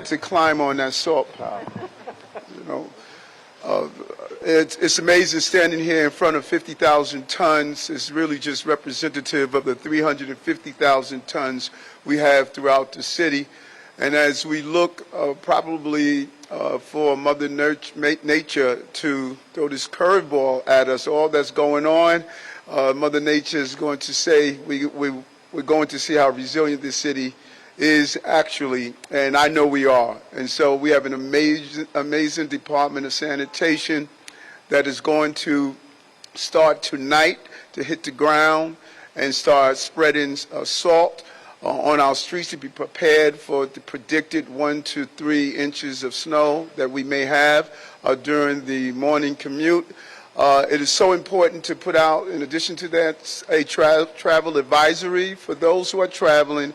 like to climb on that salt pile. You know, it's amazing standing here in front of 50,000 tons. It's really just representative of the 350,000 tons we have throughout the city. And as we look probably for Mother Nature to throw this curveball at us, all that's going on, Mother Nature is going to say we're going to see how resilient this city is actually, and I know we are. And so we have an amazing Department of Sanitation that is going to start tonight to hit the ground and start spreading salt on our streets to be prepared for the predicted 1 to 3 inches of snow that we may have during the morning commute. It is so important to put out, in addition to that, a travel advisory for those who are traveling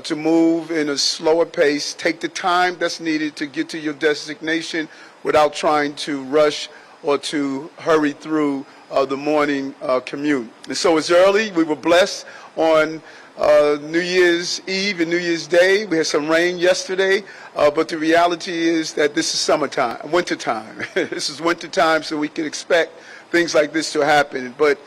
to move in a slower pace, take the time that's needed to get to your destination without trying to rush or to hurry through the morning commute. And so it's early. We were blessed on New Year's Eve and New Year's Day. We had some rain yesterday, but the reality is that this is summertime, wintertime. This is wintertime, so we can expect things like this to happen. But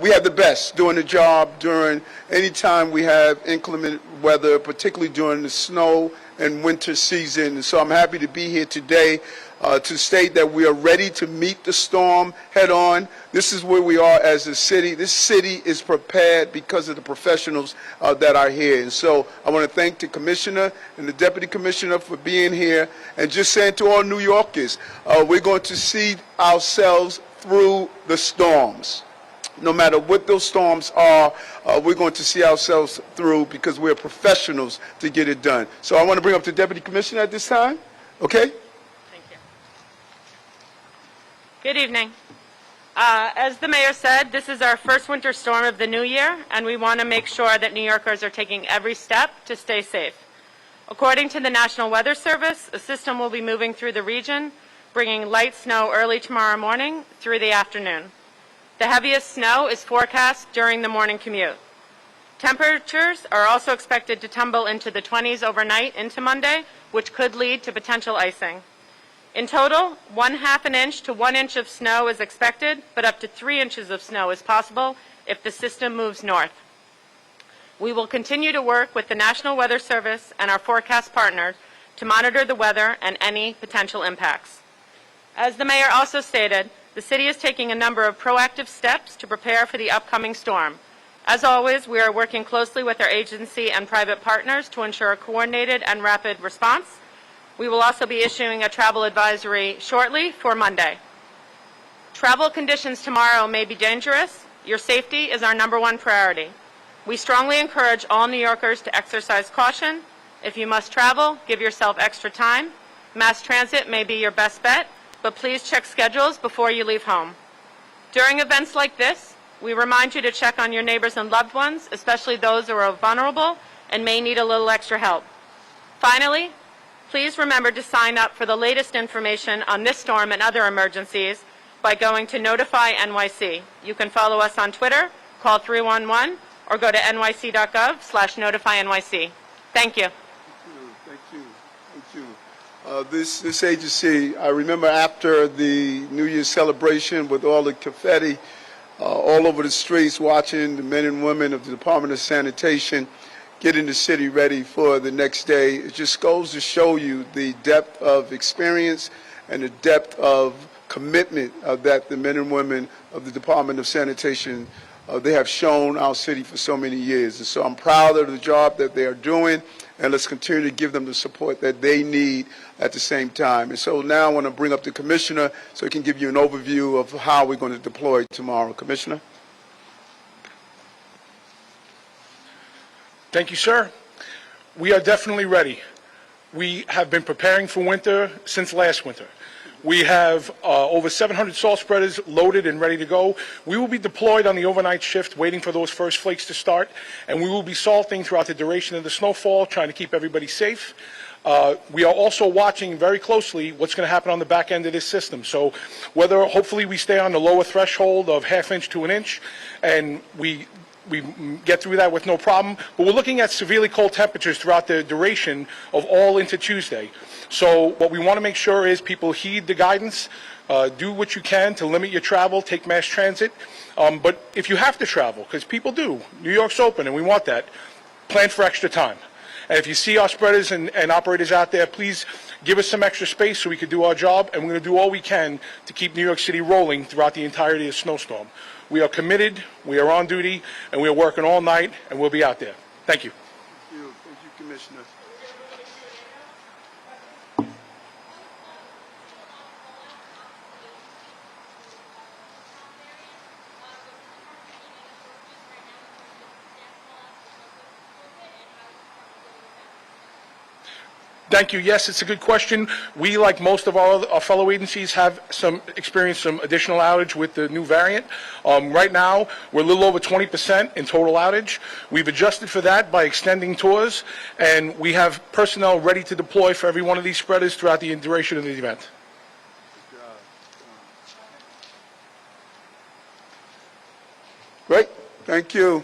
we have the best doing the job during any time we have inclement weather, particularly during the snow and winter season. And so I'm happy to be here today to state that we are ready to meet the storm head on. This is where we are as a city. This city is prepared because of the professionals that are here. And so I want to thank the Commissioner and the Deputy Commissioner for being here and just saying to all New Yorkers, we're going to see ourselves through the storms. No matter what those storms are, we're going to see ourselves through because we're professionals to get it done. So I want to bring up the Deputy Commissioner at this time. Okay? Thank you. Good evening. As the Mayor said, this is our first winter storm of the new year, and we want to make sure that New Yorkers are taking every step to stay safe. According to the National Weather Service, a system will be moving through the region, bringing light snow early tomorrow morning through the afternoon. The heaviest snow is forecast during the morning commute. Temperatures are also expected to tumble into the 20s overnight into Monday, which could lead to potential icing. In total, 1/2 inch to 1 inch of snow is expected, but up to 3 inches of snow is possible if the system moves north. We will continue to work with the National Weather Service and our forecast partners to monitor the weather and any potential impacts. As the Mayor also stated, the city is taking a number of proactive steps to prepare for the upcoming storm. As always, we are working closely with our agency and private partners to ensure a coordinated and rapid response. We will also be issuing a travel advisory shortly for Monday. Travel conditions tomorrow may be dangerous. Your safety is our #1 priority. We strongly encourage all New Yorkers to exercise caution. If you must travel, give yourself extra time. Mass transit may be your best bet, but please check schedules before you leave home. During events like this, we remind you to check on your neighbors and loved ones, especially those who are vulnerable and may need a little extra help. Finally, please remember to sign up for the latest information on this storm and other emergencies by going to Notify NYC. You can follow us on Twitter, call 311, or go to nyc.gov/notifynyc. Thank you. Thank you. Thank you. This agency, I remember after the New Year's celebration with all the confetti all over the streets, watching the men and women of the Department of Sanitation getting the city ready for the next day. It just goes to show you the depth of experience and the depth of commitment that the men and women of the Department of Sanitation they have shown our city for so many years. And so I'm proud of the job that they are doing, and let's continue to give them the support that they need at the same time. And so now I want to bring up the Commissioner so he can give you an overview of how we're going to deploy tomorrow. Commissioner? Thank you, sir. We are definitely ready. We have been preparing for winter since last winter. We have over 700 salt spreaders loaded and ready to go. We will be deployed on the overnight shift, waiting for those first flakes to start, and we will be salting throughout the duration of the snowfall, trying to keep everybody safe. We are also watching very closely what's going to happen on the back end of this system. So hopefully we stay on the lower threshold of 1/2 inch to 1 inch, and we get through that with no problem. But we're looking at severely cold temperatures throughout the duration of all into Tuesday. So what we want to make sure is people heed the guidance, do what you can to limit your travel, take mass transit. But if you have to travel, because people do, New York's open and we want that, plan for extra time. And if you see our spreaders and operators out there, please give us some extra space so we can do our job, and we're going to do all we can to keep New York City rolling throughout the entirety of the snowstorm. We are committed, we are on duty, and we are working all night, and we'll be out there. Thank you. Thank you, Commissioner. Thank you. Yes, it's a good question. We, like most of our fellow agencies, have experienced some additional outage with the new variant. Right now, we're a little over 20% in total outage. We've adjusted for that by extending tours, and we have personnel ready to deploy for every one of these spreaders throughout the duration of the event. Great. Thank you.